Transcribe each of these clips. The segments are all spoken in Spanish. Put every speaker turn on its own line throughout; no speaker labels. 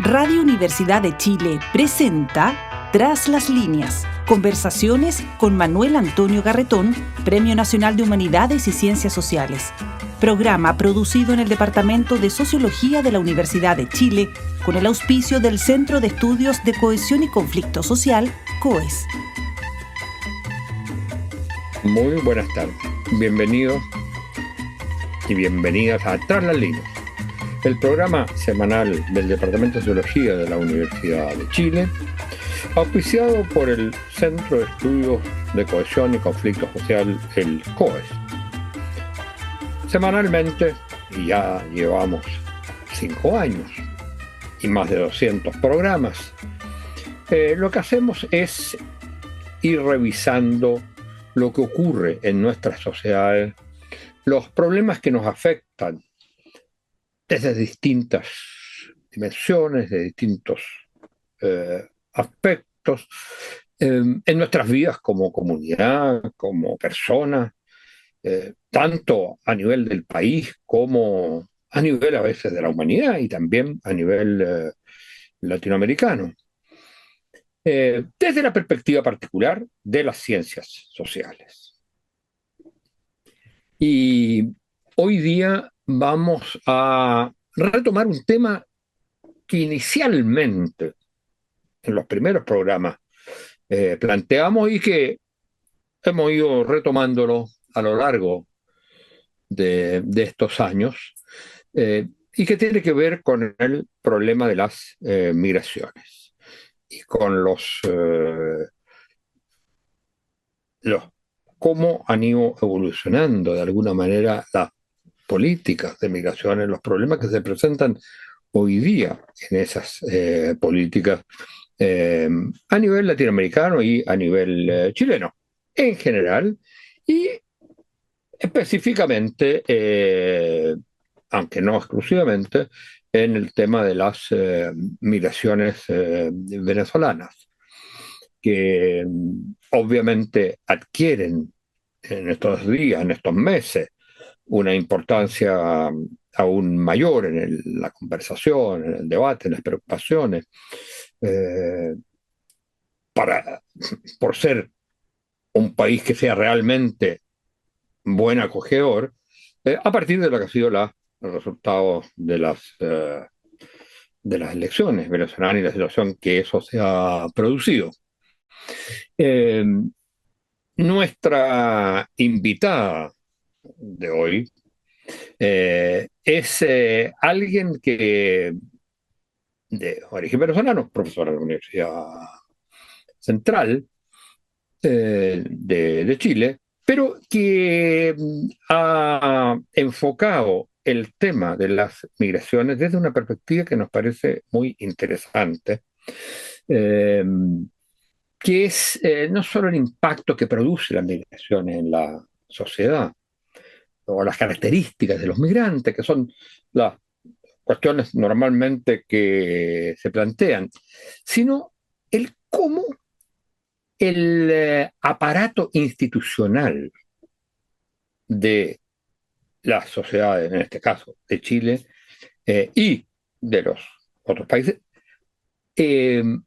Radio Universidad de Chile presenta Tras las líneas, conversaciones con Manuel Antonio Garretón, Premio Nacional de Humanidades y Ciencias Sociales. Programa producido en el Departamento de Sociología de la Universidad de Chile con el auspicio del Centro de Estudios de Cohesión y Conflicto Social, COES.
Muy buenas tardes, bienvenidos y bienvenidas a Tras las líneas, el programa semanal del Departamento de Sociología de la Universidad de Chile, auspiciado por el Centro de Estudios de Cohesión y Conflicto Social, el COES. Semanalmente, y ya llevamos 5 años y más de 200 programas, lo que hacemos es ir revisando lo que ocurre en nuestras sociedades, los problemas que nos afectan desde distintas dimensiones, de distintos aspectos, en nuestras vidas como comunidad, como personas, tanto a nivel del país como a nivel a veces de la humanidad y también a nivel latinoamericano. Desde la perspectiva particular de las ciencias sociales. Y hoy día vamos a retomar un tema que inicialmente, en los primeros programas, planteamos y que hemos ido retomándolo a lo largo de estos años, y que tiene que ver con el problema de las migraciones y con los cómo han ido evolucionando de alguna manera las políticas de migraciones, los problemas que se presentan hoy día en esas políticas a nivel latinoamericano y a nivel chileno en general, y específicamente, aunque no exclusivamente, en el tema de las migraciones venezolanas, que obviamente adquieren en estos días, en estos meses, una importancia aún mayor en la conversación, en el debate, en las preocupaciones, por ser un país que sea realmente buen acogedor, a partir de lo que ha sido los resultados de las elecciones venezolanas y la situación que eso se ha producido. Nuestra invitada de hoy es alguien que de origen venezolano, profesora de la Universidad Central de Chile, pero que ha enfocado el tema de las migraciones desde una perspectiva que nos parece muy interesante, eh, que es no solo el impacto que produce la migración en la sociedad, o las características de los migrantes, que son las cuestiones normalmente que se plantean, sino el cómo el aparato institucional de las sociedades, en este caso de Chile, y de los otros países,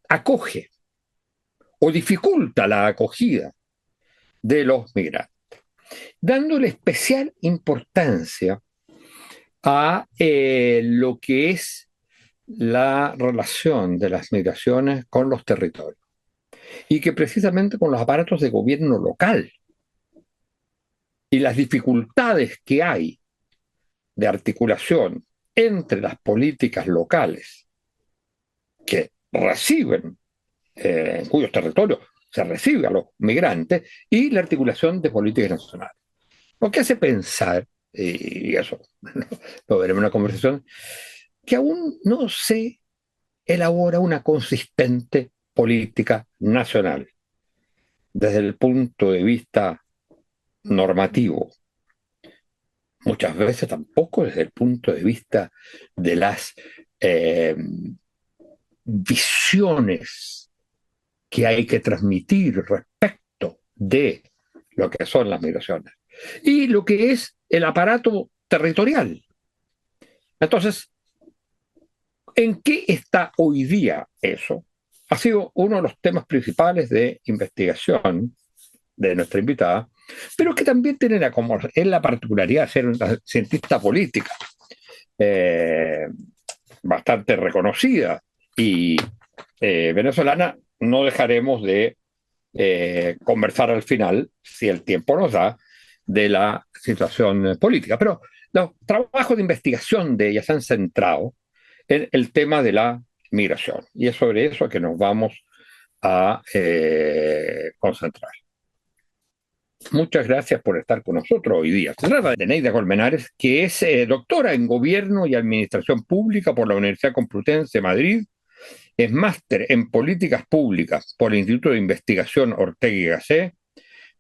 acoge o dificulta la acogida de los migrantes, dándole especial importancia a lo que es la relación de las migraciones con los territorios, y que precisamente con los aparatos de gobierno local y las dificultades que hay de articulación entre las políticas locales que reciben, en cuyos territorios se recibe a los migrantes, y la articulación de políticas nacionales. Lo que hace pensar, y eso lo veremos en una conversación, que aún no se elabora una consistente política nacional desde el punto de vista normativo, muchas veces tampoco desde el punto de vista de las visiones que hay que transmitir respecto de lo que son las migraciones y lo que es el aparato territorial. Entonces, ¿en qué está hoy día eso? Ha sido uno de los temas principales de investigación de nuestra invitada, pero que también tiene es la particularidad de ser una cientista política eh, bastante reconocida y venezolana. No dejaremos de conversar al final, si el tiempo nos da, de la situación política. Pero los trabajos de investigación de ella se han centrado en el tema de la migración y es sobre eso que nos vamos a concentrar. Muchas gracias por estar con nosotros hoy día. Se trata de Neida Colmenares, que es doctora en Gobierno y Administración Pública por la Universidad Complutense de Madrid, es máster en Políticas Públicas por el Instituto de Investigación Ortega y Gasset,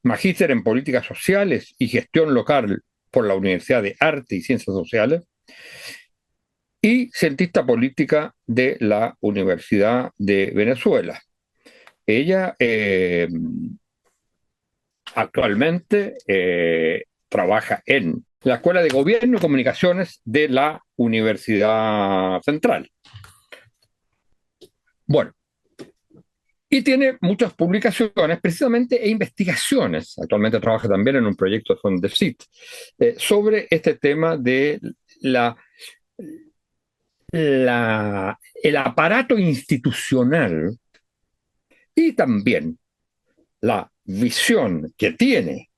magíster en Políticas Sociales y Gestión Local por la Universidad de Arte y Ciencias Sociales y cientista política de la Universidad de Venezuela. Ella actualmente trabaja en la Escuela de Gobierno y Comunicaciones de la Universidad Central. Bueno, y tiene muchas publicaciones precisamente e investigaciones. Actualmente trabaja también en un proyecto con The CIT sobre este tema de el aparato institucional y también la visión que tiene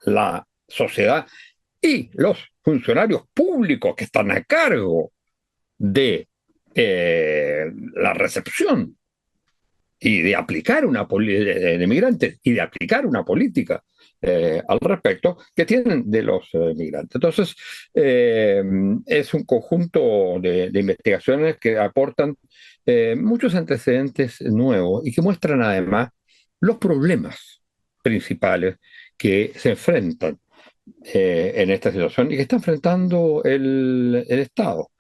la sociedad y los funcionarios públicos que están a cargo de la recepción y de aplicar una de migrantes y de aplicar una política al respecto que tienen de los migrantes. Entonces, es un conjunto de investigaciones que aportan muchos antecedentes nuevos y que muestran además los problemas principales que se enfrentan en esta situación y que está enfrentando el Estado.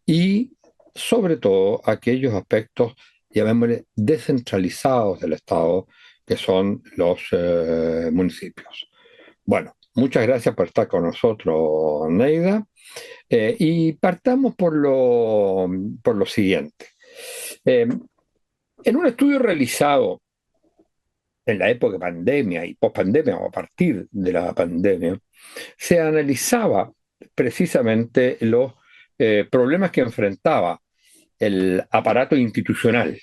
Y sobre todo aquellos aspectos, llamémosle, descentralizados del Estado, que son los municipios. Bueno, muchas gracias por estar con nosotros, Neida. Y partamos por lo siguiente. En un estudio realizado en la época de pandemia y pospandemia, o a partir de la pandemia, se analizaba precisamente los problemas que enfrentaba el aparato institucional,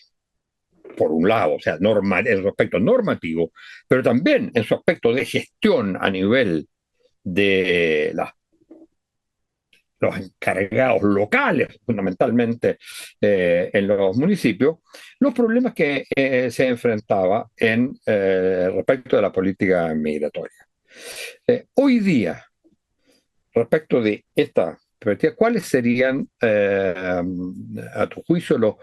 por un lado, o sea, en su aspecto normativo, pero también en su aspecto de gestión a nivel de los encargados locales, fundamentalmente en los municipios, los problemas que se enfrentaba respecto de la política migratoria. Hoy día, respecto de esta perspectiva, ¿cuáles serían, a tu juicio, los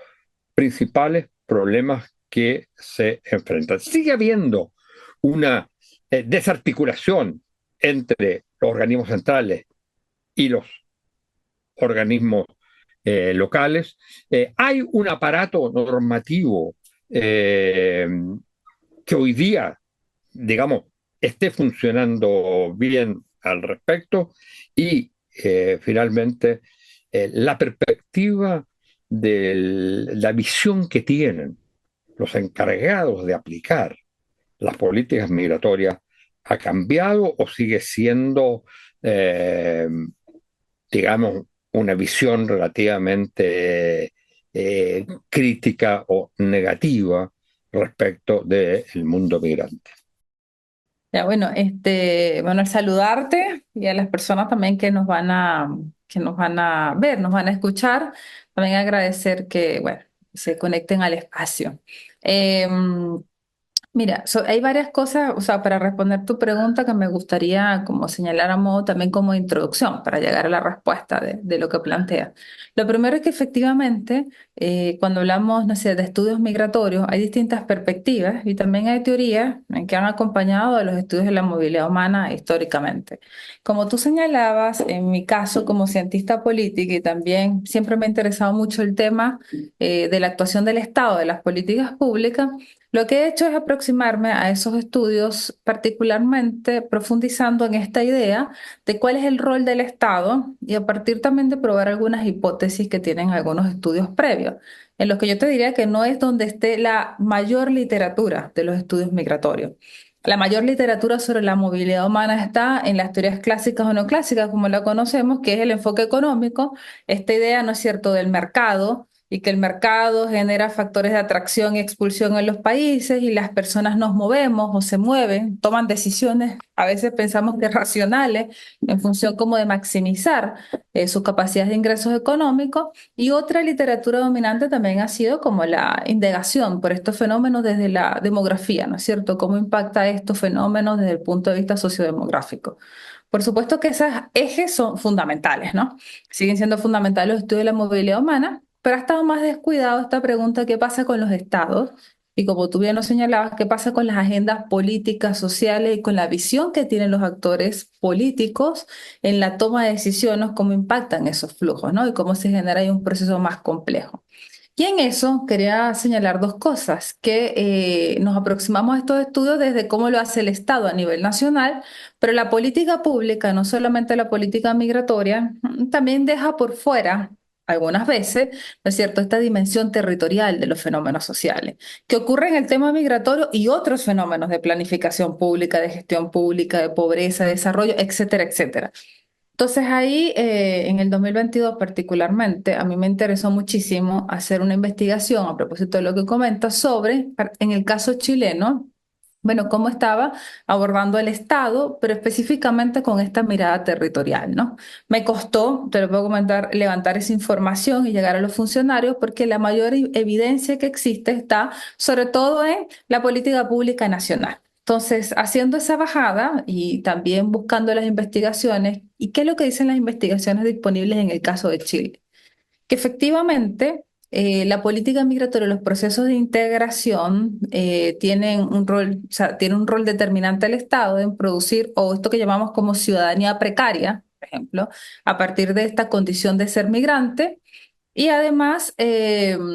principales problemas que se enfrentan? ¿Sigue habiendo una desarticulación entre los organismos centrales y los organismos locales? ¿Hay un aparato normativo que hoy día, digamos, esté funcionando bien al respecto? Y finalmente, la perspectiva de la visión que tienen los encargados de aplicar las políticas migratorias ha cambiado o sigue siendo, digamos, una visión relativamente crítica o negativa respecto del mundo migrante?
Ya, bueno, bueno, saludarte y a las personas también que nos van a ver, nos van a escuchar, también agradecer que, bueno, se conecten al espacio. Mira, hay varias cosas, o sea, para responder tu pregunta que me gustaría como señalar a modo también como introducción para llegar a la respuesta de lo que plantea. Lo primero es que efectivamente, cuando hablamos, no sé, de estudios migratorios, hay distintas perspectivas y también hay teorías que han acompañado a los estudios de la movilidad humana históricamente. Como tú señalabas, en mi caso como cientista política y también siempre me ha interesado mucho el tema de la actuación del Estado, de las políticas públicas. Lo que he hecho es aproximarme a esos estudios, particularmente profundizando en esta idea de cuál es el rol del Estado y a partir también de probar algunas hipótesis que tienen algunos estudios previos, en los que yo te diría que no es donde esté la mayor literatura de los estudios migratorios. La mayor literatura sobre la movilidad humana está en las teorías clásicas o no clásicas, como la conocemos, que es el enfoque económico, esta idea, ¿no es cierto?, del mercado y que el mercado genera factores de atracción y expulsión en los países y las personas nos movemos o se mueven, toman decisiones, a veces pensamos que racionales, en función como de maximizar sus capacidades de ingresos económicos. Y otra literatura dominante también ha sido como la indagación por estos fenómenos desde la demografía, ¿no es cierto? ¿Cómo impacta estos fenómenos desde el punto de vista sociodemográfico? Por supuesto que esos ejes son fundamentales, ¿no? Siguen siendo fundamentales los estudios de la movilidad humana, pero ha estado más descuidado esta pregunta: ¿qué pasa con los estados? Y como tú bien lo señalabas, ¿qué pasa con las agendas políticas, sociales y con la visión que tienen los actores políticos en la toma de decisiones, cómo impactan esos flujos, ¿no? Y cómo se genera ahí un proceso más complejo. Y en eso quería señalar dos cosas, que nos aproximamos a estos estudios desde cómo lo hace el Estado a nivel nacional, pero la política pública, no solamente la política migratoria, también deja por fuera algunas veces, ¿no es cierto?, esta dimensión territorial de los fenómenos sociales, que ocurre en el tema migratorio y otros fenómenos de planificación pública, de gestión pública, de pobreza, de desarrollo, etcétera, etcétera. Entonces ahí, en el 2022 particularmente, a mí me interesó muchísimo hacer una investigación a propósito de lo que comentas sobre, en el caso chileno, bueno, cómo estaba abordando el Estado, pero específicamente con esta mirada territorial, ¿no? Me costó, te lo puedo comentar, levantar esa información y llegar a los funcionarios porque la mayor evidencia que existe está sobre todo en la política pública nacional. Entonces, haciendo esa bajada y también buscando las investigaciones, ¿y qué es lo que dicen las investigaciones disponibles en el caso de Chile? Que efectivamente la política migratoria, los procesos de integración tienen un rol, o sea, tiene un rol determinante al Estado en producir, o esto que llamamos como ciudadanía precaria, por ejemplo, a partir de esta condición de ser migrante, y además que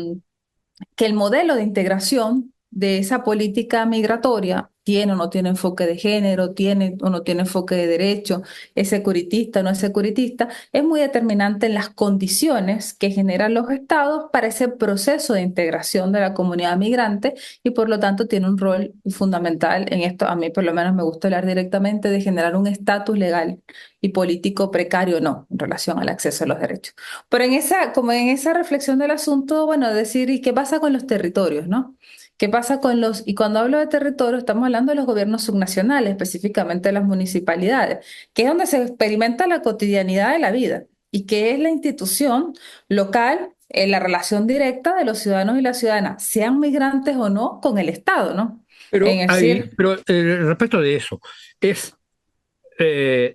el modelo de integración de esa política migratoria tiene o no tiene enfoque de género, tiene o no tiene enfoque de derecho, es securitista o no es securitista, es muy determinante en las condiciones que generan los estados para ese proceso de integración de la comunidad migrante y por lo tanto tiene un rol fundamental en esto. A mí por lo menos me gusta hablar directamente de generar un estatus legal y político precario o no en relación al acceso a los derechos. Pero en esa, como en esa reflexión del asunto, bueno, decir, ¿y qué pasa con los territorios, no? ¿Qué pasa con los, y cuando hablo de territorio, estamos hablando de los gobiernos subnacionales, específicamente de las municipalidades, que es donde se experimenta la cotidianidad de la vida y que es la institución local en la relación directa de los ciudadanos y las ciudadanas, sean migrantes o no, con el Estado, ¿no? En decir,
Pero respecto de eso,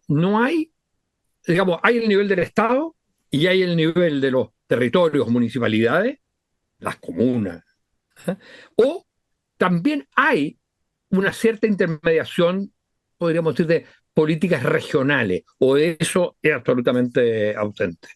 no hay, digamos, hay el nivel del Estado y hay el nivel de los territorios, municipalidades, las comunas, ¿eh? O también hay una cierta intermediación, podríamos decir, de políticas regionales, o eso es absolutamente ausente.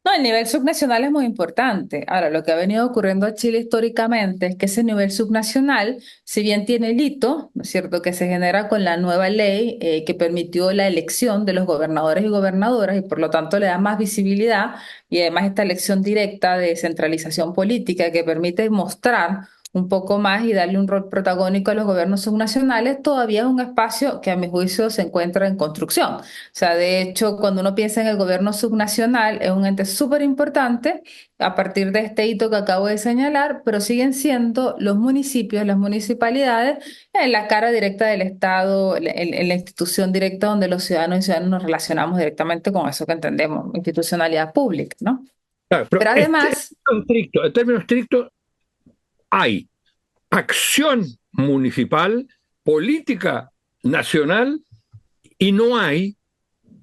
no, el nivel subnacional es muy importante. Ahora, lo que ha venido ocurriendo a Chile históricamente es que ese nivel subnacional, si bien tiene el hito, ¿no es cierto?, que se genera con la nueva ley que permitió la elección de los gobernadores y gobernadoras y por lo tanto le da más visibilidad y además esta elección directa de centralización política que permite mostrar un poco más y darle un rol protagónico a los gobiernos subnacionales, todavía es un espacio que a mi juicio se encuentra en construcción. O sea, de hecho, cuando uno piensa en el gobierno subnacional, es un ente súper importante a partir de este hito que acabo de señalar, pero siguen siendo los municipios, las municipalidades, en la cara directa del Estado, en la institución directa donde los ciudadanos y ciudadanas nos relacionamos directamente con eso que entendemos, institucionalidad pública, ¿no?
Claro, pero
Pero además,
en términos estrictos, hay acción municipal, política nacional y no hay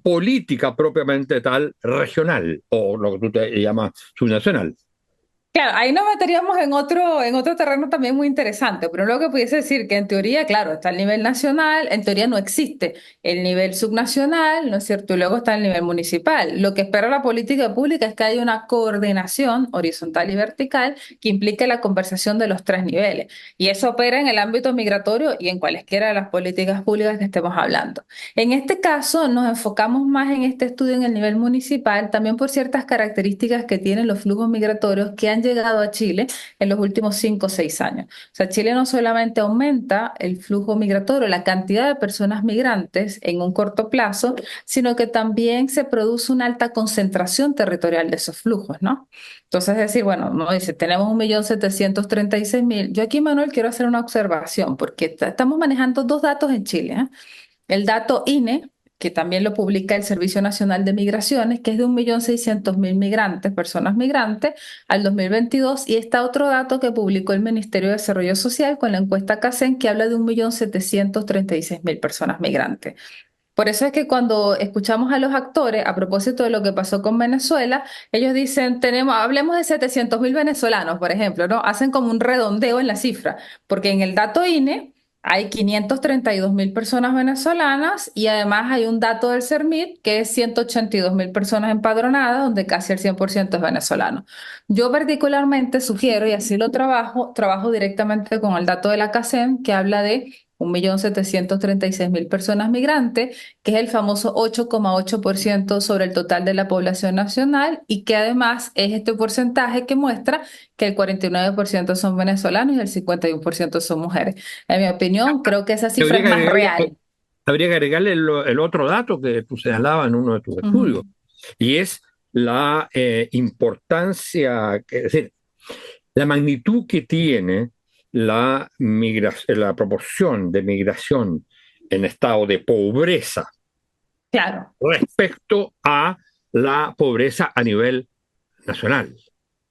política propiamente tal regional o lo que tú te llamas subnacional.
Claro, ahí nos meteríamos en otro terreno también muy interesante, pero lo que pudiese decir que en teoría, claro, está el nivel nacional, en teoría no existe el nivel subnacional, ¿no es cierto? Y luego está el nivel municipal. Lo que espera la política pública es que haya una coordinación horizontal y vertical que implique la conversación de los tres niveles. Y eso opera en el ámbito migratorio y en cualesquiera de las políticas públicas que estemos hablando. En este caso, nos enfocamos más en este estudio en el nivel municipal, también por ciertas características que tienen los flujos migratorios que han llegado a Chile en los últimos 5 o 6 años. O sea, Chile no solamente aumenta el flujo migratorio, la cantidad de personas migrantes en un corto plazo, sino que también se produce una alta concentración territorial de esos flujos, ¿no? Entonces, es decir, bueno, no dice, tenemos 1.736.000. Yo aquí, Manuel, quiero hacer una observación, porque estamos manejando dos datos en Chile, ¿eh? El dato INE, que también lo publica el Servicio Nacional de Migraciones, que es de 1.600.000 migrantes, personas migrantes, al 2022, y está otro dato que publicó el Ministerio de Desarrollo Social con la encuesta CACEN, que habla de 1.736.000 personas migrantes. Por eso es que cuando escuchamos a los actores, a propósito de lo que pasó con Venezuela, ellos dicen, hablemos de 700.000 venezolanos, por ejemplo, ¿no? Hacen como un redondeo en la cifra, porque en el dato INE hay 532.000 personas venezolanas y además hay un dato del CERMIT que es 182.000 personas empadronadas, donde casi el 100% es venezolano. Yo particularmente sugiero, y así lo trabajo directamente con el dato de la CACEN, que habla de 1.736.000 personas migrantes, que es el famoso 8,8% sobre el total de la población nacional y que además es este porcentaje que muestra que el 49% son venezolanos y el 51% son mujeres. En mi opinión, creo que esa cifra
Habría
es
que
más
agregarle,
real.
habría que agregarle el otro dato que tú señalabas en uno de tus estudios,
Ujú.
y es la importancia, es decir, la magnitud que tiene la proporción de migración en estado de pobreza
Claro,
respecto a la pobreza a nivel nacional,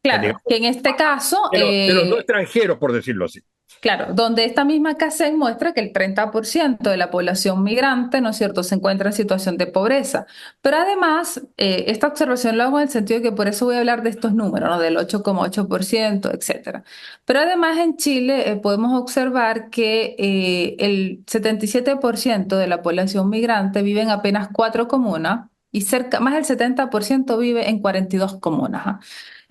claro,
digamos,
que en este caso,
de los no extranjeros, por decirlo así.
claro, donde esta misma CACEN muestra que el 30% de la población migrante, ¿no es cierto?, se encuentra en situación de pobreza. Pero además, esta observación la hago en el sentido de que por eso voy a hablar de estos números, ¿no?, del 8,8%, etcétera. Pero además en Chile podemos observar que el 77% de la población migrante vive en apenas 4 comunas y más del 70% vive en 42 comunas. ¿Ah?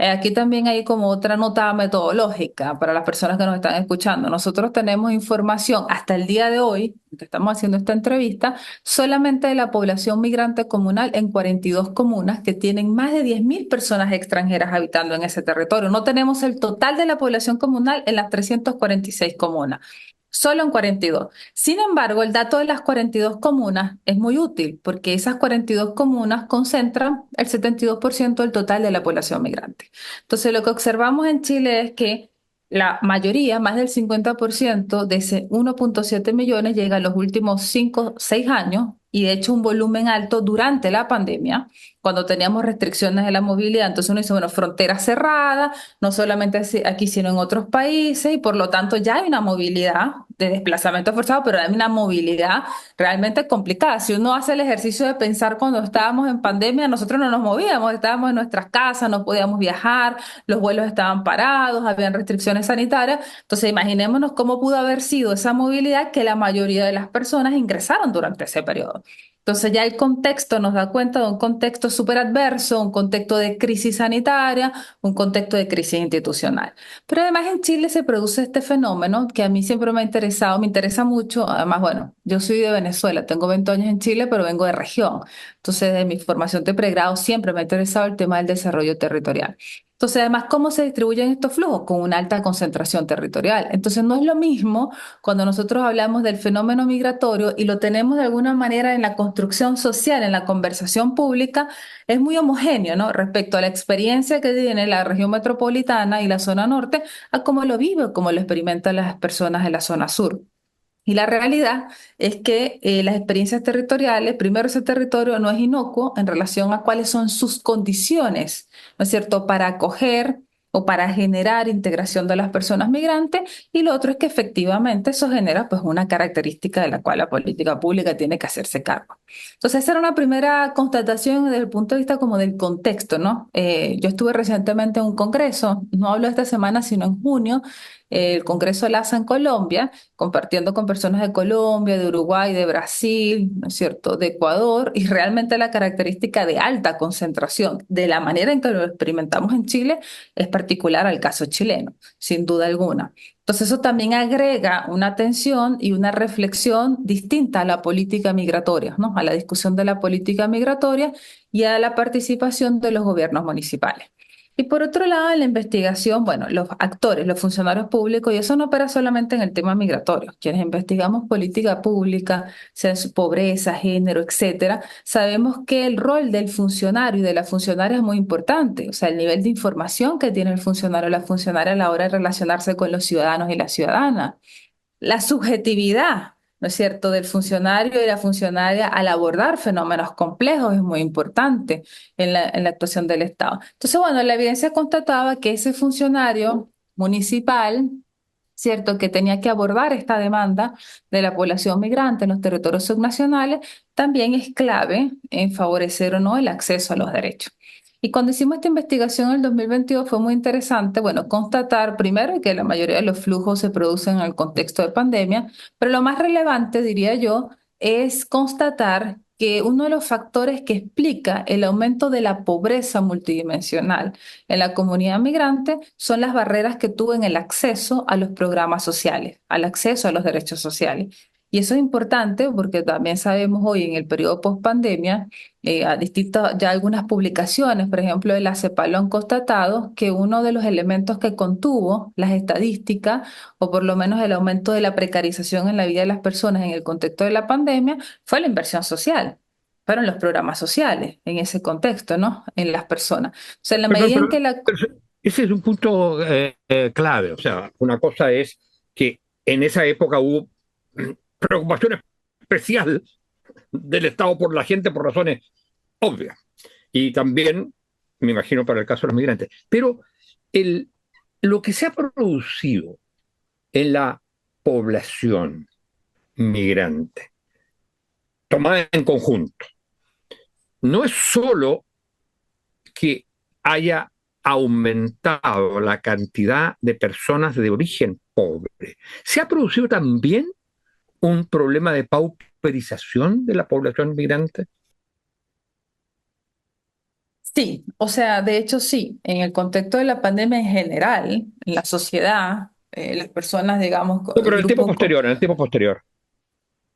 Aquí también hay como otra nota metodológica para las personas que nos están escuchando. Nosotros tenemos información hasta el día de hoy, que estamos haciendo esta entrevista, solamente de la población migrante comunal en 42 comunas que tienen más de 10.000 personas extranjeras habitando en ese territorio. No tenemos el total de la población comunal en las 346 comunas. Solo en 42. Sin embargo, el dato de las 42 comunas es muy útil porque esas 42 comunas concentran el 72% del total de la población migrante. Entonces, lo que observamos en Chile es que la mayoría, más del 50% de ese 1,7 millones llega en los últimos 5 o 6 años y de hecho un volumen alto durante la pandemia, cuando teníamos restricciones de la movilidad. Entonces uno dice, bueno, frontera cerrada, no solamente aquí, sino en otros países, y por lo tanto ya hay una movilidad de desplazamiento forzado, pero hay una movilidad realmente complicada. Si uno hace el ejercicio de pensar cuando estábamos en pandemia, nosotros no nos movíamos, estábamos en nuestras casas, no podíamos viajar, los vuelos estaban parados, habían restricciones sanitarias. Entonces imaginémonos cómo pudo haber sido esa movilidad que la mayoría de las personas ingresaron durante ese periodo. Entonces ya el contexto nos da cuenta de un contexto súper adverso, un contexto de crisis sanitaria, un contexto de crisis institucional. Pero además en Chile se produce este fenómeno que a mí siempre me ha interesado, me interesa mucho. Además, bueno, yo soy de Venezuela, tengo 20 años en Chile, pero vengo de región. Entonces, de mi formación de pregrado siempre me ha interesado el tema del desarrollo territorial. Entonces, además, ¿cómo se distribuyen estos flujos? Con una alta concentración territorial. Entonces, no es lo mismo cuando nosotros hablamos del fenómeno migratorio y lo tenemos de alguna manera en la construcción social, en la conversación pública, es muy homogéneo, ¿no? Respecto a la experiencia que tiene la región metropolitana y la zona norte, a cómo lo vive o cómo lo experimentan las personas de la zona sur. Y la realidad es que las experiencias territoriales, primero ese territorio no es inocuo en relación a cuáles son sus condiciones, ¿no es cierto?, para acoger o para generar integración de las personas migrantes, y lo otro es que efectivamente eso genera pues una característica de la cual la política pública tiene que hacerse cargo. Entonces esa era una primera constatación desde el punto de vista como del contexto, ¿no? Yo estuve recientemente en un congreso, no hablo esta semana, sino en junio, el Congreso LASA en Colombia, compartiendo con personas de Colombia, de Uruguay, de Brasil, ¿no es cierto?, de Ecuador, y realmente la característica de alta concentración, de la manera en que lo experimentamos en Chile, es particular al caso chileno, sin duda alguna. Entonces eso también agrega una atención y una reflexión distinta a la política migratoria, ¿no? A la discusión de la política migratoria y a la participación de los gobiernos municipales. Y por otro lado, en la investigación, bueno, los actores, los funcionarios públicos, y eso no opera solamente en el tema migratorio. Quienes investigamos política pública, sea su pobreza, género, etcétera, sabemos que el rol del funcionario y de la funcionaria es muy importante. O sea, el nivel de información que tiene el funcionario o la funcionaria a la hora de relacionarse con los ciudadanos y las ciudadanas, la subjetividad, ¿no es cierto?, del funcionario y la funcionaria al abordar fenómenos complejos es muy importante en la actuación del Estado. Entonces, bueno, la evidencia constataba que ese funcionario municipal, ¿cierto?, que tenía que abordar esta demanda de la población migrante en los territorios subnacionales, también es clave en favorecer o no el acceso a los derechos. Y cuando hicimos esta investigación en el 2022 fue muy interesante, bueno, constatar primero que la mayoría de los flujos se producen en el contexto de pandemia, pero lo más relevante, diría yo, es constatar que uno de los factores que explica el aumento de la pobreza multidimensional en la comunidad migrante son las barreras que tuvo en el acceso a los programas sociales, al acceso a los derechos sociales. Y eso es importante porque también sabemos hoy en el periodo post-pandemia, a distintas, ya algunas publicaciones, por ejemplo, de la CEPAL lo han constatado que uno de los elementos que contuvo las estadísticas, o por lo menos el aumento de la precarización en la vida de las personas en el contexto de la pandemia, fue la inversión social. Fueron los programas sociales en ese contexto, ¿no? En las personas. O sea, en la
Perdón,
medida en que la...
pero ese es un punto clave. O sea, una cosa es que en esa época hubo preocupación especial del Estado por la gente por razones obvias. Y también, me imagino, para el caso de los migrantes. Pero el, lo que se ha producido en la población migrante, tomada en conjunto, no es solo que haya aumentado la cantidad de personas de origen pobre, se ha producido también un problema de pauperización de la población migrante.
Sí, o sea, de hecho sí, en el contexto de la pandemia en general, en la sociedad, las personas, digamos,
No, pero
grupos...
en el tiempo posterior.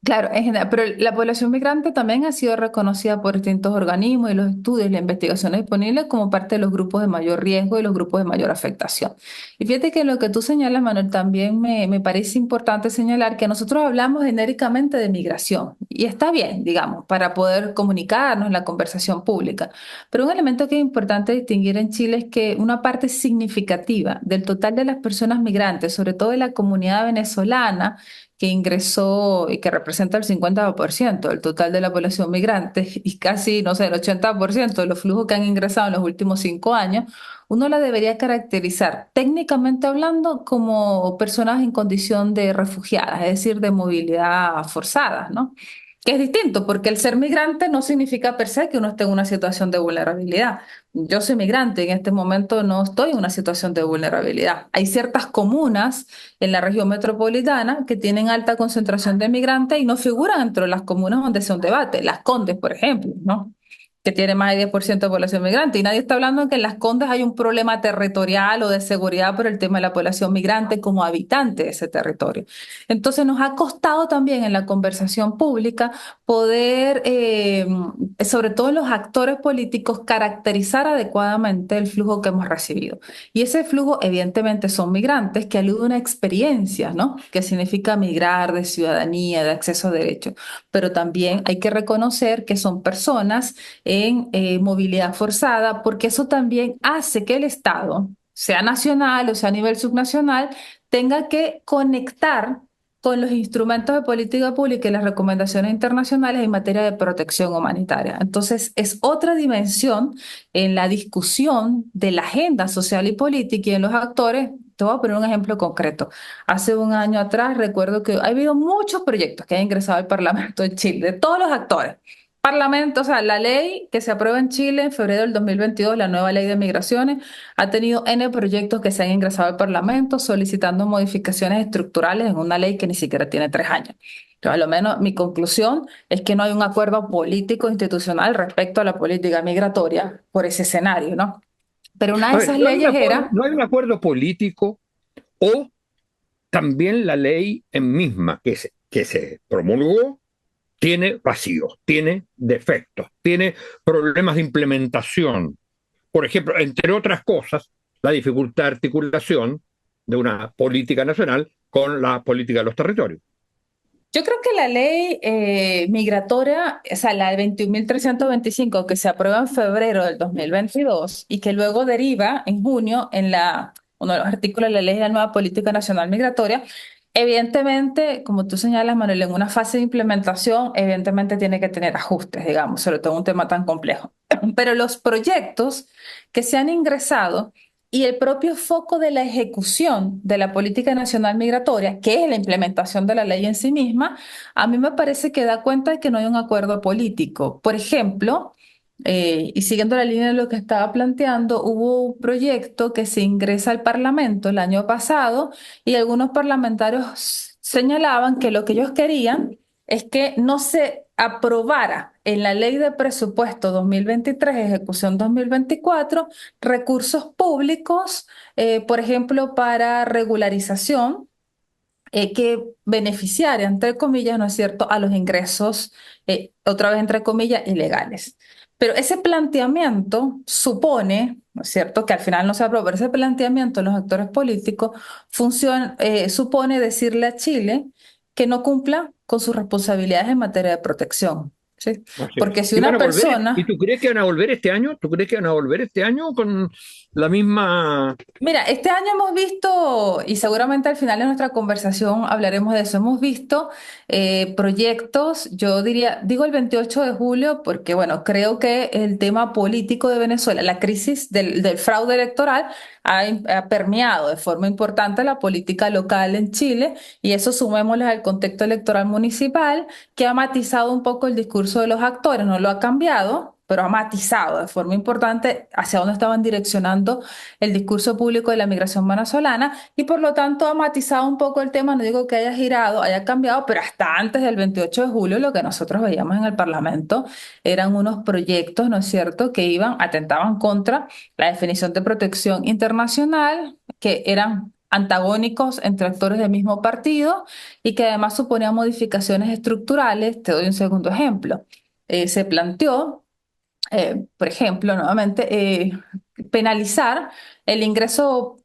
Claro, en general, pero la población migrante también ha sido reconocida por distintos organismos y los estudios y las investigaciones disponibles como parte de los grupos de mayor riesgo y los grupos de mayor afectación. Y fíjate que lo que tú señalas, Manuel, también me parece importante señalar que nosotros hablamos genéricamente de migración y está bien, digamos, para poder comunicarnos en la conversación pública. Pero un elemento que es importante distinguir en Chile es que una parte significativa del total de las personas migrantes, sobre todo de la comunidad venezolana, que ingresó y que representa el 50% del total de la población migrante y casi, no sé, el 80% de los flujos que han ingresado en los últimos 5 años, uno la debería caracterizar técnicamente hablando como personas en condición de refugiadas, es decir, de movilidad forzada, ¿no? Que es distinto, porque el ser migrante no significa per se que uno esté en una situación de vulnerabilidad. Yo soy migrante, en este momento no estoy en una situación de vulnerabilidad. Hay ciertas comunas en la región metropolitana que tienen alta concentración de migrantes y no figuran dentro de las comunas donde se un debate. Las Condes, por ejemplo, ¿no?, que tiene más de 10% de población migrante. Y nadie está hablando de que en Las Condes hay un problema territorial o de seguridad por el tema de la población migrante como habitante de ese territorio. Entonces nos ha costado también en la conversación pública poder, sobre todo los actores políticos, caracterizar adecuadamente el flujo que hemos recibido. Y ese flujo evidentemente son migrantes que aluden a una experiencia, ¿no?, que significa migrar de ciudadanía, de acceso a derechos. Pero también hay que reconocer que son personas en movilidad forzada, porque eso también hace que el Estado, sea nacional o sea a nivel subnacional, tenga que conectar con los instrumentos de política pública y las recomendaciones internacionales en materia de protección humanitaria. Entonces, es otra dimensión en la discusión de la agenda social y política y en los actores. Te voy a poner un ejemplo concreto. Hace un año atrás recuerdo que ha habido muchos proyectos que han ingresado al Parlamento de Chile, de todos los actores. Parlamento, o sea, la ley que se aprueba en Chile en febrero del 2022, la nueva ley de migraciones, ha tenido N proyectos que se han ingresado al Parlamento solicitando modificaciones estructurales en una ley que ni siquiera tiene 3 años. Entonces, a lo menos mi conclusión es que no hay un acuerdo político institucional respecto a la política migratoria por ese escenario, ¿no? Pero una
A
de
ver,
esas leyes era,
no hay un acuerdo político o también la ley en misma que se promulgó tiene vacíos, tiene defectos, tiene problemas de implementación. Por ejemplo, entre otras cosas, la dificultad de articulación de una política nacional con la política de los territorios.
yo creo que la ley migratoria, o sea, la 21.325 que se aprueba en febrero del 2022 y que luego deriva en junio en uno de los artículos de la ley de la nueva política nacional migratoria, evidentemente, como tú señalas, Manuel, en una fase de implementación, evidentemente tiene que tener ajustes, digamos, sobre todo en un tema tan complejo. Pero los proyectos que se han ingresado y el propio foco de la ejecución de la política nacional migratoria, que es la implementación de la ley en sí misma, a mí me parece que da cuenta de que no hay un acuerdo político. Por ejemplo, y siguiendo la línea de lo que estaba planteando, hubo un proyecto que se ingresa al Parlamento el año pasado y algunos parlamentarios señalaban que lo que ellos querían es que no se aprobara en la Ley de Presupuesto 2023, ejecución 2024, recursos públicos, por ejemplo, para regularización que beneficiara, entre comillas, ¿no es cierto?, a los ingresos, otra vez entre comillas, ilegales. Pero ese planteamiento supone, ¿no es cierto?, que al final no se aprueba, pero ese planteamiento en los actores políticos supone decirle a Chile que no cumpla con sus responsabilidades en materia de protección. ¿Sí?
Así es.
Porque si
¿Y van
una
a volver? ¿Y
persona...
tú crees que van a volver este año? ¿Tú crees que van a volver este año con la misma...
Mira, este año hemos visto, y seguramente al final de nuestra conversación hablaremos de eso, hemos visto proyectos, yo diría, digo el 28 de julio, porque bueno, creo que el tema político de Venezuela, la crisis del fraude electoral, ha permeado de forma importante la política local en Chile, y eso sumémosle al contexto electoral municipal, que ha matizado un poco el discurso de los actores, no lo ha cambiado, pero ha matizado de forma importante hacia dónde estaban direccionando el discurso público de la migración venezolana y por lo tanto ha matizado un poco el tema, no digo que haya girado, haya cambiado, pero hasta antes del 28 de julio lo que nosotros veíamos en el Parlamento eran unos proyectos, ¿no es cierto?, que atentaban contra la definición de protección internacional, que eran antagónicos entre actores del mismo partido y que además suponían modificaciones estructurales. Te doy un segundo ejemplo. Se planteó por ejemplo, nuevamente, penalizar el ingreso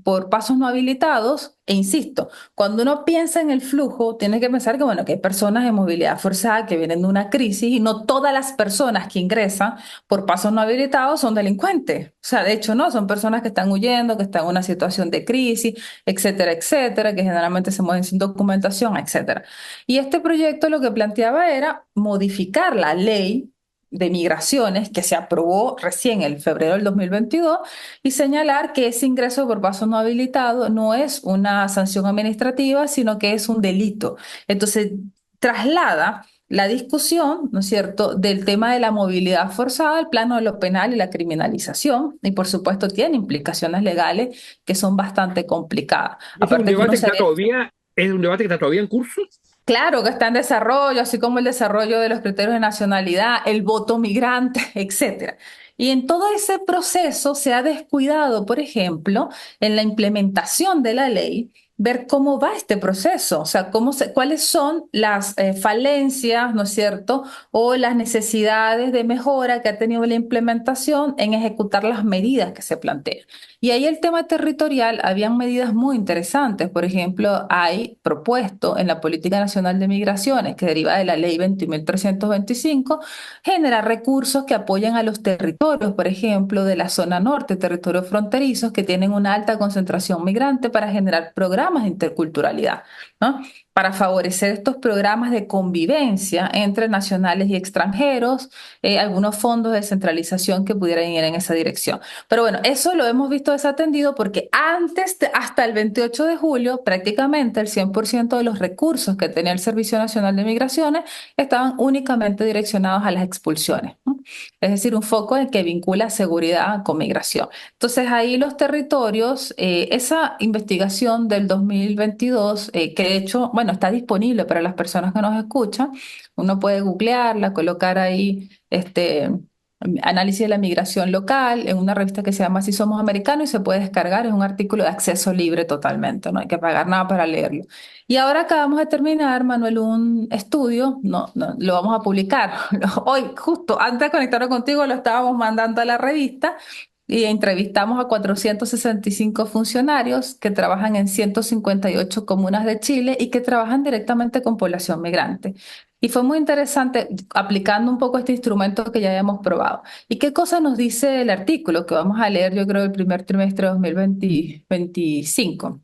por pasos no habilitados. E insisto, cuando uno piensa en el flujo, tiene que pensar que, bueno, que hay personas de movilidad forzada que vienen de una crisis y no todas las personas que ingresan por pasos no habilitados son delincuentes. O sea, de hecho, no, son personas que están huyendo, que están en una situación de crisis, etcétera, etcétera, que generalmente se mueven sin documentación, etcétera. Y este proyecto lo que planteaba era modificar la ley de migraciones que se aprobó recién en febrero del 2022 y señalar que ese ingreso por paso no habilitado no es una sanción administrativa, sino que es un delito. Entonces, traslada la discusión, ¿no es cierto?, del tema de la movilidad forzada al plano de lo penal y la criminalización, y por supuesto tiene implicaciones legales que son bastante complicadas.
¿Es un
Aparte que uno
debate que
se
está
ve.
todavía, es un debate que está todavía en curso?
Claro que está en desarrollo, así como el desarrollo de los criterios de nacionalidad, el voto migrante, etcétera. Y en todo ese proceso se ha descuidado, por ejemplo, en la implementación de la ley, ver cómo va este proceso, o sea, cuáles son las falencias, ¿no es cierto?, o las necesidades de mejora que ha tenido la implementación en ejecutar las medidas que se plantean. Y ahí el tema territorial, habían medidas muy interesantes. Por ejemplo, hay propuesto en la Política Nacional de Migraciones, que deriva de la Ley 21.325, generar recursos que apoyen a los territorios, por ejemplo, de la zona norte, territorios fronterizos que tienen una alta concentración migrante para generar programas programas de interculturalidad, ¿no? Para favorecer estos programas de convivencia entre nacionales y extranjeros, algunos fondos de descentralización que pudieran ir en esa dirección. Pero bueno, eso lo hemos visto desatendido porque hasta el 28 de julio, prácticamente el 100% de los recursos que tenía el Servicio Nacional de Migraciones estaban únicamente direccionados a las expulsiones, ¿no? Es decir, un foco en que vincula seguridad con migración. Entonces ahí los territorios, esa investigación del 2022, que de hecho, bueno, está disponible para las personas que nos escuchan, uno puede googlearla, colocar ahí análisis de la migración local en una revista que se llama Así Somos Americanos y se puede descargar, es un artículo de acceso libre totalmente, no hay que pagar nada para leerlo. Y ahora acabamos de terminar, Manuel, un estudio, no, lo vamos a publicar. Hoy, justo antes de conectarnos contigo, lo estábamos mandando a la revista y entrevistamos a 465 funcionarios que trabajan en 158 comunas de Chile y que trabajan directamente con población migrante. Y fue muy interesante aplicando un poco este instrumento que ya habíamos probado. ¿Y qué cosa nos dice el artículo que vamos a leer, yo creo, el primer trimestre de 2025?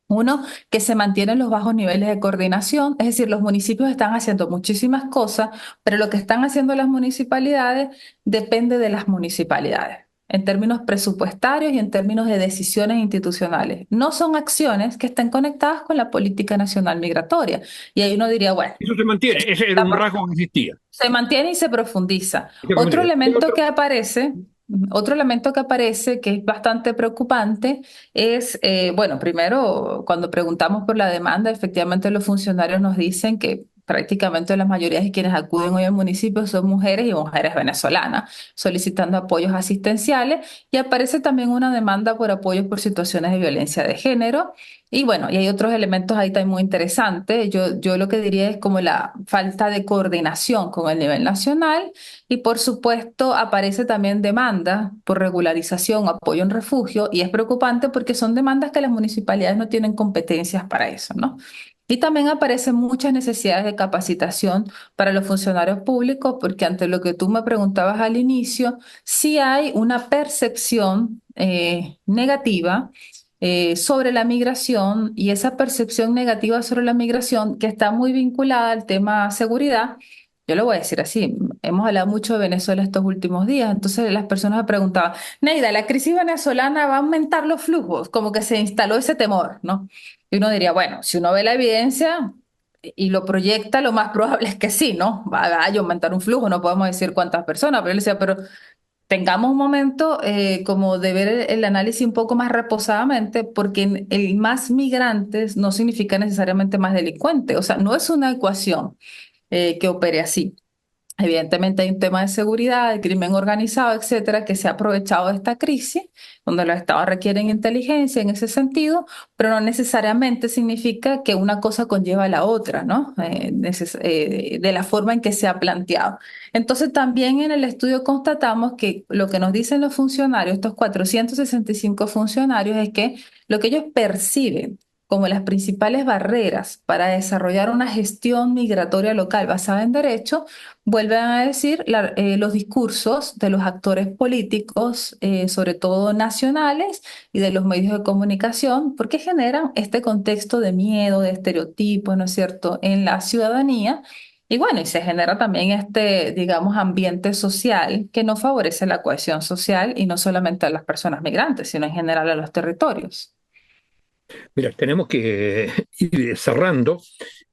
Uno, que se mantienen los bajos niveles de coordinación, es decir, los municipios están haciendo muchísimas cosas, pero lo que están haciendo las municipalidades depende de las municipalidades, en términos presupuestarios y en términos de decisiones institucionales. No son acciones que estén conectadas con la política nacional migratoria. Y ahí uno diría, bueno,
Eso se mantiene, ese era un rasgo que existía.
se mantiene y se profundiza.
Se mantiene.
Otro elemento que aparece, que es bastante preocupante, es, bueno, primero, cuando preguntamos por la demanda, efectivamente los funcionarios nos dicen que prácticamente la mayoría de quienes acuden hoy al municipio son mujeres y mujeres venezolanas, solicitando apoyos asistenciales, y aparece también una demanda por apoyos por situaciones de violencia de género. Y bueno, y hay otros elementos ahí también muy interesantes. Yo lo que diría es como la falta de coordinación con el nivel nacional y por supuesto aparece también demanda por regularización o apoyo en refugio y es preocupante porque son demandas que las municipalidades no tienen competencias para eso, ¿no? Y también aparecen muchas necesidades de capacitación para los funcionarios públicos porque ante lo que tú me preguntabas al inicio, sí hay una percepción negativa sobre la migración y esa percepción negativa sobre la migración que está muy vinculada al tema seguridad. Yo lo voy a decir así, hemos hablado mucho de Venezuela estos últimos días, entonces las personas me preguntaban, Neida, ¿la crisis venezolana va a aumentar los flujos? Como que se instaló ese temor, ¿no? Y uno diría, bueno, si uno ve la evidencia y lo proyecta, lo más probable es que sí, ¿no? Va a aumentar un flujo, no podemos decir cuántas personas, pero él decía, pero tengamos un momento como de ver el análisis un poco más reposadamente, porque el más migrantes no significa necesariamente más delincuente, o sea, no es una ecuación que opere así. Evidentemente hay un tema de seguridad, de crimen organizado, etcétera, que se ha aprovechado de esta crisis, donde los estados requieren inteligencia en ese sentido, pero no necesariamente significa que una cosa conlleva a la otra, ¿no? De la forma en que se ha planteado. Entonces también en el estudio constatamos que lo que nos dicen los funcionarios, estos 465 funcionarios, es que lo que ellos perciben como las principales barreras para desarrollar una gestión migratoria local basada en derecho, vuelven a decir los discursos de los actores políticos, sobre todo nacionales, y de los medios de comunicación, porque generan este contexto de miedo, de estereotipos, ¿no es cierto?, en la ciudadanía. Y bueno, y se genera también este, digamos, ambiente social que no favorece la cohesión social y no solamente a las personas migrantes, sino en general a los territorios.
Mira, tenemos que ir cerrando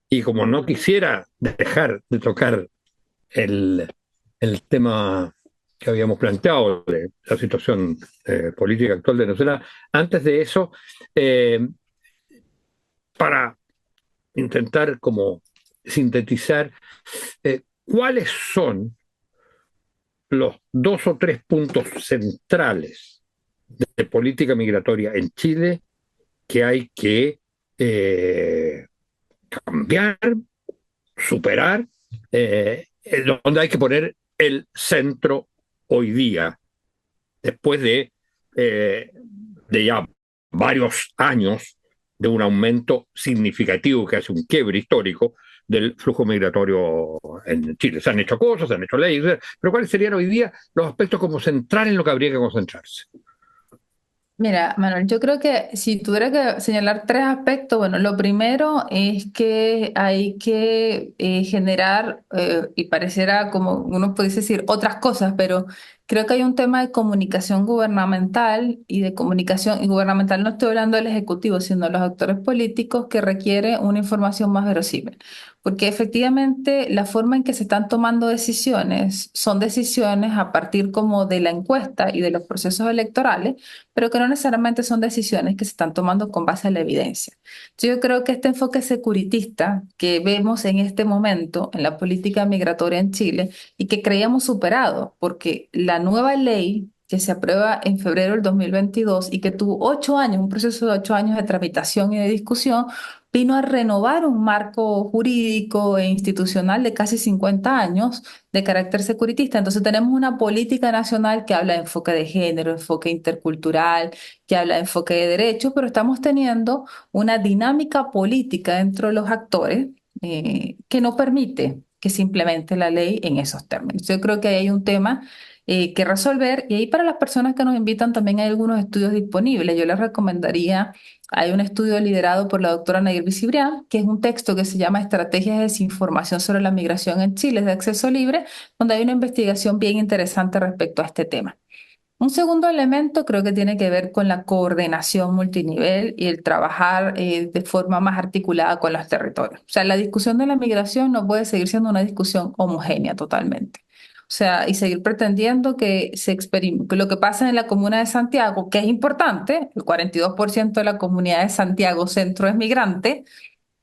y como no quisiera dejar de tocar el tema que habíamos planteado de la situación política actual de Venezuela, antes de eso, eh, para intentar como sintetizar cuáles son los dos o tres puntos centrales de política migratoria en Chile que hay que cambiar, superar, donde hay que poner el centro hoy día, después de ya varios años de un aumento significativo que hace un quiebre histórico del flujo migratorio en Chile. Se han hecho cosas, se han hecho leyes, pero ¿cuáles serían hoy día los aspectos como centrales en lo que habría que concentrarse?
Mira, Manuel, yo creo que si tuviera que señalar tres aspectos, bueno, lo primero es que hay que generar, y pareciera como uno puede decir otras cosas, pero creo que hay un tema de comunicación gubernamental y de comunicación, y gubernamental no estoy hablando del Ejecutivo, sino de los actores políticos que requiere una información más verosímil. Porque efectivamente la forma en que se están tomando decisiones son decisiones a partir como de la encuesta y de los procesos electorales, pero que no necesariamente son decisiones que se están tomando con base a la evidencia. Yo creo que este enfoque securitista que vemos en este momento en la política migratoria en Chile y que creíamos superado, porque la nueva ley que se aprueba en febrero del 2022 y que tuvo 8 años, un proceso de 8 años de tramitación y de discusión, vino a renovar un marco jurídico e institucional de casi 50 años de carácter securitista. Entonces tenemos una política nacional que habla de enfoque de género, enfoque intercultural, que habla de enfoque de derecho, pero estamos teniendo una dinámica política dentro de los actores que no permite que se implemente la ley en esos términos. Yo creo que ahí hay un tema que resolver y ahí para las personas que nos invitan también hay algunos estudios disponibles. Yo les recomendaría, hay un estudio liderado por la doctora Nayib Cibrián, que es un texto que se llama Estrategias de desinformación sobre la migración en Chile, es de acceso libre, donde hay una investigación bien interesante respecto a este tema. Un segundo elemento creo que tiene que ver con la coordinación multinivel y el trabajar de forma más articulada con los territorios. O sea, la discusión de la migración no puede seguir siendo una discusión homogénea totalmente. O sea, y seguir pretendiendo que que lo que pasa en la comuna de Santiago, que es importante, el 42% de la comunidad de Santiago Centro es migrante,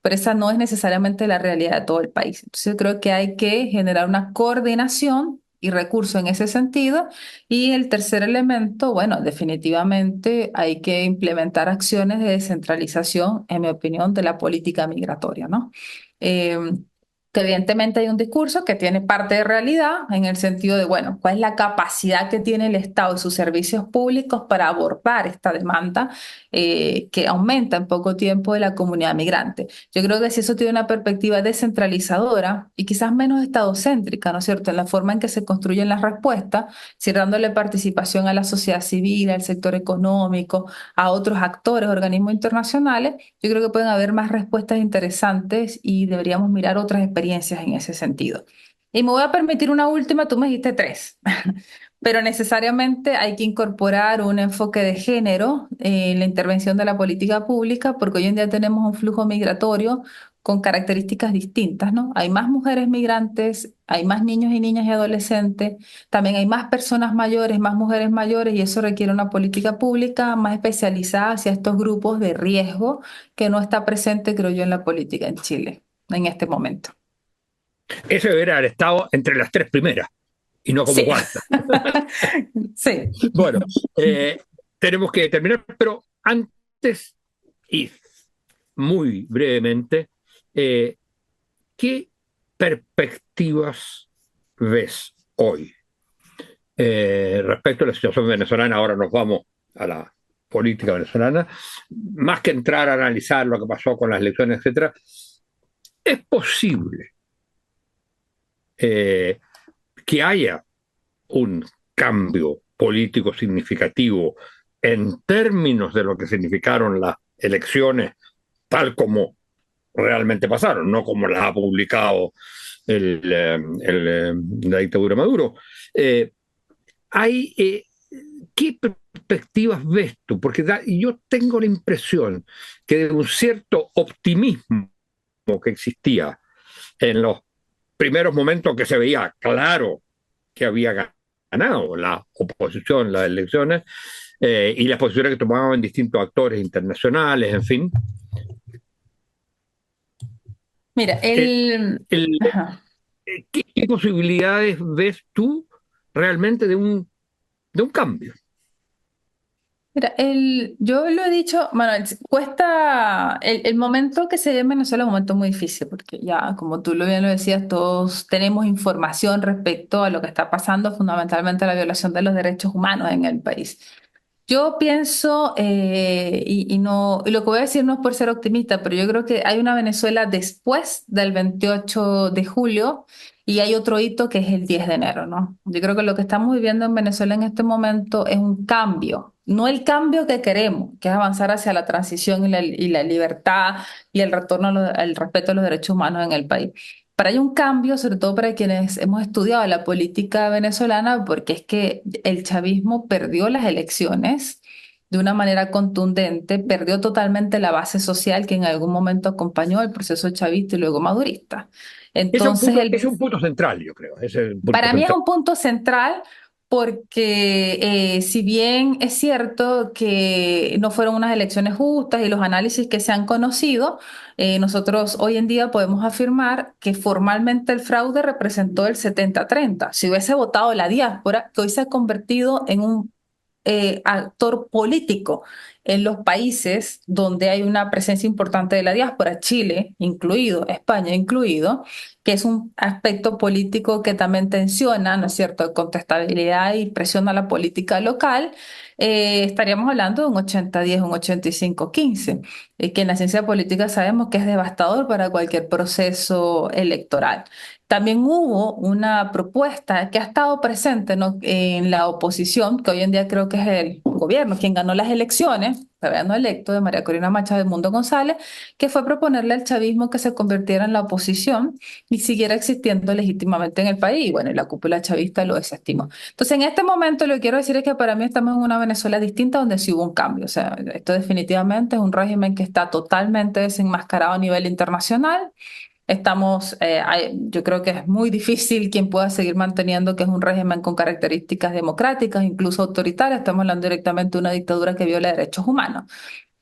pero esa no es necesariamente la realidad de todo el país. Entonces, yo creo que hay que generar una coordinación y recursos en ese sentido. Y el tercer elemento, bueno, definitivamente hay que implementar acciones de descentralización, en mi opinión, de la política migratoria, ¿no? Eh, que evidentemente hay un discurso que tiene parte de realidad en el sentido de, bueno, ¿cuál es la capacidad que tiene el Estado y sus servicios públicos para abordar esta demanda que aumenta en poco tiempo de la comunidad migrante? Yo creo que si eso tiene una perspectiva descentralizadora y quizás menos estadocéntrica, ¿no es cierto?, en la forma en que se construyen las respuestas, si dándole participación a la sociedad civil, al sector económico, a otros actores, organismos internacionales, yo creo que pueden haber más respuestas interesantes y deberíamos mirar otras experiencias en ese sentido. Y me voy a permitir una última, tú me dijiste tres, pero necesariamente hay que incorporar un enfoque de género en la intervención de la política pública, porque hoy en día tenemos un flujo migratorio con características distintas, ¿no? Hay más mujeres migrantes, hay más niños y niñas y adolescentes, también hay más personas mayores, más mujeres mayores, y eso requiere una política pública más especializada hacia estos grupos de riesgo que no está presente, creo yo, en la política en Chile en este momento.
Eso debería haber estado entre las tres primeras y no como
Sí,
cuarta.
sí.
Bueno, tenemos que terminar, pero antes, y muy brevemente, eh, ¿qué perspectivas ves hoy respecto a la situación venezolana? Ahora nos vamos a la política venezolana. Más que entrar a analizar lo que pasó con las elecciones, etcétera, ¿es posible eh, que haya un cambio político significativo en términos de lo que significaron las elecciones tal como realmente pasaron, no como las ha publicado la dictadura de Maduro? Eh, hay, ¿Qué perspectivas ves tú? Porque yo tengo la impresión que de un cierto optimismo que existía en los primeros momentos que se veía claro que había ganado la oposición, las elecciones, y las posiciones que tomaban distintos actores internacionales, en fin.
Mira,
El, el,
ajá.
¿Qué posibilidades ves tú realmente de un cambio?
Mira, yo lo he dicho, bueno, cuesta, el momento que se ve en Venezuela es un momento muy difícil, porque ya, como tú bien lo decías, todos tenemos información respecto a lo que está pasando, fundamentalmente la violación de los derechos humanos en el país. Yo pienso, no, y lo que voy a decir no es por ser optimista, pero yo creo que hay una Venezuela después del 28 de julio y hay otro hito que es el 10 de enero, ¿no? Yo creo que lo que estamos viviendo en Venezuela en este momento es un cambio no el cambio que queremos, que es avanzar hacia la transición y la libertad y el retorno al respeto a los derechos humanos en el país. Para hay un cambio, sobre todo para quienes hemos estudiado la política venezolana, porque es que el chavismo perdió las elecciones de una manera contundente, perdió totalmente la base social que en algún momento acompañó el proceso chavista y luego madurista. Entonces,
Es un punto central, yo creo. Es el punto
para mí es
central.
un punto central porque si bien es cierto que no fueron unas elecciones justas y los análisis que se han conocido, nosotros hoy en día podemos afirmar que formalmente el fraude representó el 70-30. Si hubiese votado la diáspora, que hoy se ha convertido en un actor político en los países donde hay una presencia importante de la diáspora, Chile incluido, España incluido, que es un aspecto político que también tensiona, ¿no es cierto?, contestabilidad y presiona la política local, estaríamos hablando de un 80-10, un 85-15, que en la ciencia política sabemos que es devastador para cualquier proceso electoral. También hubo una propuesta que ha estado presente, ¿no?, en la oposición, que hoy en día creo que es el gobierno quien ganó las elecciones, todavía no electo, de María Corina Machado de Mundo González, que fue proponerle al chavismo que se convirtiera en la oposición y siguiera existiendo legítimamente en el país. Y bueno, y la cúpula chavista lo desestimó. Entonces, en este momento lo que quiero decir es que para mí estamos en una Venezuela distinta donde sí hubo un cambio. O sea, esto definitivamente es un régimen que está totalmente desenmascarado a nivel internacional. Yo creo que es muy difícil quien pueda seguir manteniendo que es un régimen con características democráticas, incluso autoritarias. Estamos hablando directamente de una dictadura que viola derechos humanos.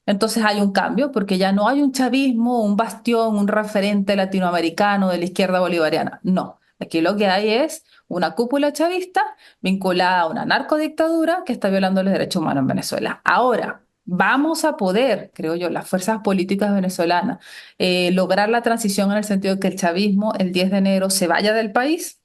Entonces hay un cambio porque ya no hay un chavismo, un bastión, un referente latinoamericano de la izquierda bolivariana. No, aquí lo que hay es una cúpula chavista vinculada a una narcodictadura que está violando los derechos humanos en Venezuela. Ahora, vamos a poder, creo yo, las fuerzas políticas venezolanas, lograr la transición en el sentido de que el chavismo el 10 de enero se vaya del país.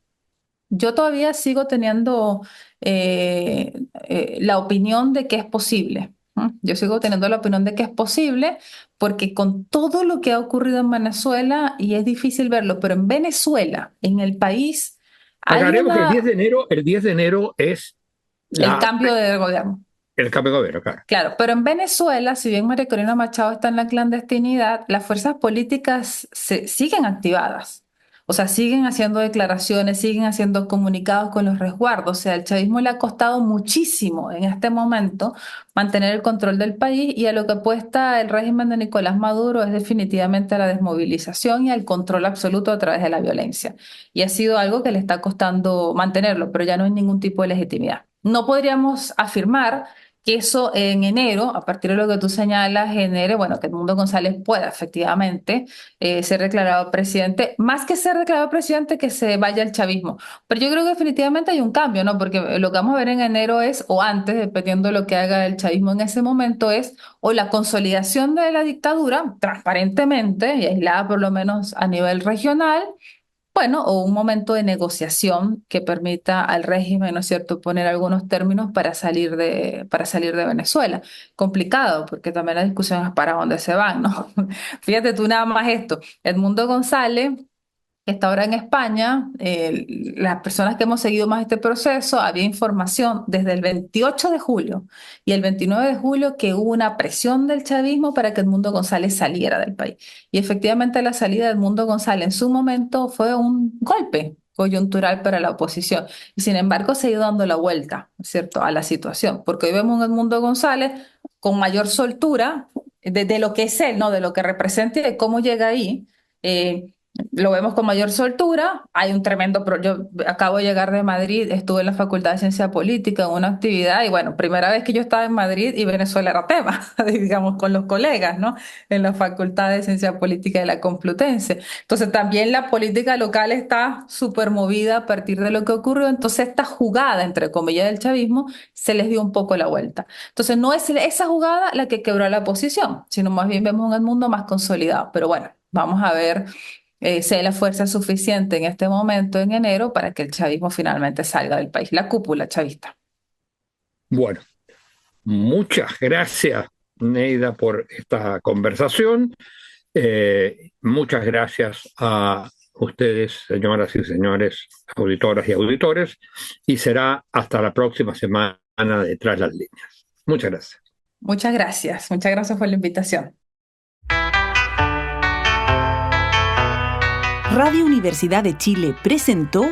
Yo todavía sigo teniendo la opinión de que es posible. ¿No? Yo sigo teniendo la opinión de que es posible porque con todo lo que ha ocurrido en Venezuela, y es difícil verlo, pero en Venezuela, en el país, hay
Aclaremos que
una,
el 10 de enero es
el
la,
cambio de gobierno.
el cambio de gobierno, claro.
Claro, pero en Venezuela, si bien María Corina Machado está en la clandestinidad, las fuerzas políticas siguen activadas. O sea, siguen haciendo declaraciones, siguen haciendo comunicados con los resguardos. O sea, el chavismo le ha costado muchísimo en este momento mantener el control del país y a lo que apuesta el régimen de Nicolás Maduro es definitivamente a la desmovilización y al control absoluto a través de la violencia. Y ha sido algo que le está costando mantenerlo, pero ya no hay ningún tipo de legitimidad. No podríamos afirmar que eso en enero, a partir de lo que tú señalas, genere, bueno, que Edmundo González pueda efectivamente ser declarado presidente, más que ser declarado presidente, que se vaya el chavismo. Pero yo creo que definitivamente hay un cambio, ¿no? Porque lo que vamos a ver en enero es, o antes, dependiendo de lo que haga el chavismo en ese momento, es o la consolidación de la dictadura, transparentemente y aislada por lo menos a nivel regional, bueno, o un momento de negociación que permita al régimen, ¿no es cierto?, poner algunos términos para salir de Venezuela. Complicado, porque también la discusión es para dónde se van, ¿no? Fíjate tú nada más esto. Edmundo González que está ahora en España, las personas que hemos seguido más este proceso, había información desde el 28 de julio y el 29 de julio que hubo una presión del chavismo para que Edmundo González saliera del país. Y efectivamente la salida de Edmundo González en su momento fue un golpe coyuntural para la oposición. Y sin embargo se ha ido dando la vuelta, ¿no es cierto?, a la situación, porque hoy vemos a Edmundo González con mayor soltura de lo que es él, ¿no?, de lo que representa y de cómo llega ahí. Lo vemos con mayor soltura. Hay un yo acabo de llegar de Madrid, estuve en la Facultad de Ciencia Política en una actividad y bueno, primera vez que yo estaba en Madrid y Venezuela era tema, digamos, con los colegas, ¿no? En la Facultad de Ciencia Política de la Complutense. Entonces también la política local está súper movida a partir de lo que ocurrió. Entonces esta jugada, entre comillas, del chavismo se les dio un poco la vuelta. Entonces no es esa jugada la que quebró la oposición, sino más bien vemos un mundo más consolidado. Pero bueno, vamos a ver sea la fuerza suficiente en este momento, en enero, para que el chavismo finalmente salga del país, la cúpula chavista.
Bueno, muchas gracias, Neida, por esta conversación. Muchas gracias a ustedes, señoras y señores, auditoras y auditores, y será hasta la próxima semana de Tras las Líneas. Muchas gracias.
Muchas gracias. Muchas gracias por la invitación.
Radio Universidad de Chile presentó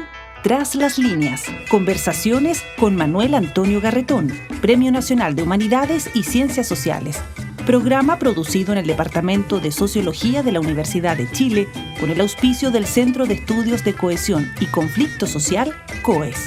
Tras las líneas, conversaciones con Manuel Antonio Garretón, Premio Nacional de Humanidades y Ciencias Sociales. Programa producido en el Departamento de Sociología de la Universidad de Chile con el auspicio del Centro de Estudios de Cohesión y Conflicto Social, COES.